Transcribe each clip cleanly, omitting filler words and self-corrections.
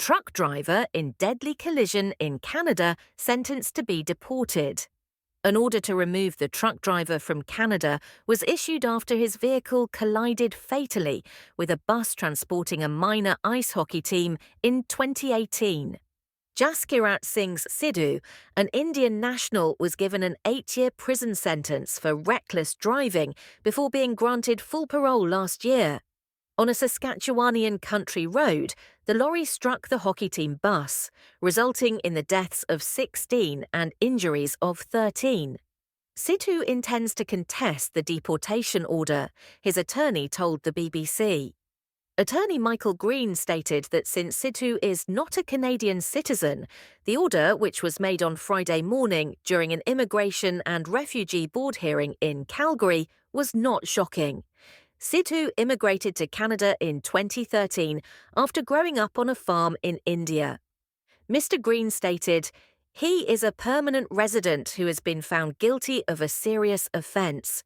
Truck driver in deadly collision in Canada sentenced to be deported. An order to remove the truck driver from Canada was issued after his vehicle collided fatally with a bus transporting a minor ice hockey team in 2018. Jaskirat Singh Sidhu, an Indian national, was given an 8-year prison sentence for reckless driving before being granted full parole last year. On a Saskatchewanian country road, the lorry struck the hockey team bus, resulting in the deaths of 16 and injuries of 13. Sidhu intends to contest the deportation order, his attorney told the BBC. Attorney Michael Green stated that since Sidhu is not a Canadian citizen, the order, which was made on Friday morning during an Immigration and Refugee Board hearing in Calgary, was not shocking. Sidhu immigrated to Canada in 2013 after growing up on a farm in India. Mr. Green stated, "He is a permanent resident who has been found guilty of a serious offence."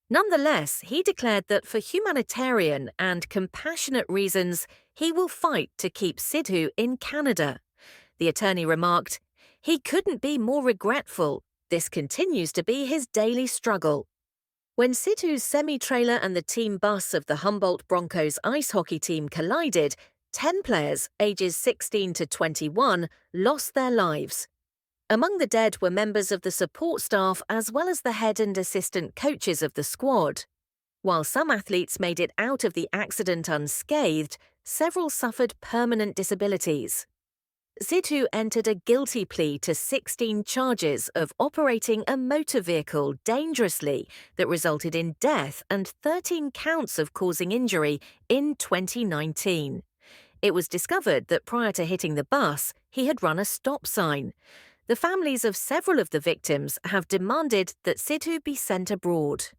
Nonetheless, he declared that for humanitarian and compassionate reasons, he will fight to keep Sidhu in Canada. The attorney remarked, "He couldn't be more regretful. This continues to be his daily struggle." When Sidhu's semi-trailer and the team bus of the Humboldt Broncos ice hockey team collided, 10 players, ages 16 to 21, lost their lives. Among the dead were members of the support staff as well as the head and assistant coaches of the squad. While some athletes made it out of the accident unscathed, several suffered permanent disabilities. Sidhu entered a guilty plea to 16 charges of operating a motor vehicle dangerously that resulted in death and 13 counts of causing injury in 2019. It was discovered that prior to hitting the bus, he had run a stop sign. The families of several of the victims have demanded that Sidhu be sent abroad.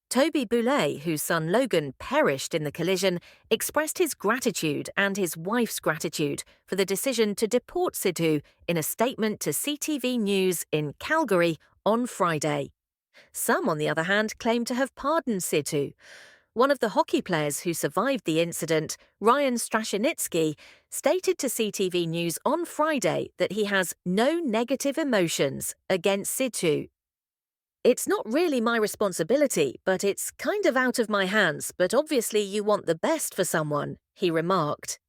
Toby Boulay, whose son Logan perished in the collision, expressed his gratitude and his wife's gratitude for the decision to deport Sidhu in a statement to CTV News in Calgary on Friday. Some, on the other hand, claim to have pardoned Sidhu. One of the hockey players who survived the incident, Ryan Strashenitsky, stated to CTV News on Friday that he has no negative emotions against Sidhu. "It's not really my responsibility, but it's kind of out of my hands, but obviously you want the best for someone," he remarked.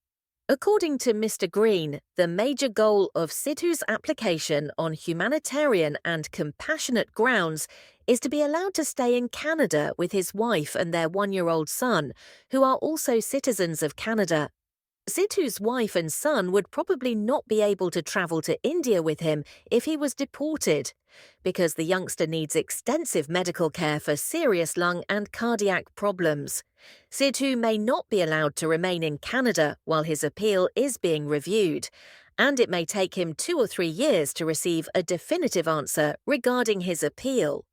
According to Mr. Green, the major goal of Sidhu's application on humanitarian and compassionate grounds is to be allowed to stay in Canada with his wife and their 1-year-old son, who are also citizens of Canada. Sidhu's wife and son would probably not be able to travel to India with him if he was deported, because the youngster needs extensive medical care for serious lung and cardiac problems. Sidhu may not be allowed to remain in Canada while his appeal is being reviewed, and it may take him 2 or 3 years to receive a definitive answer regarding his appeal.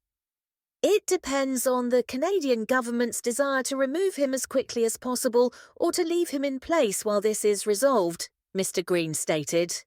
"It depends on the Canadian government's desire to remove him as quickly as possible or to leave him in place while this is resolved," Mr. Green stated.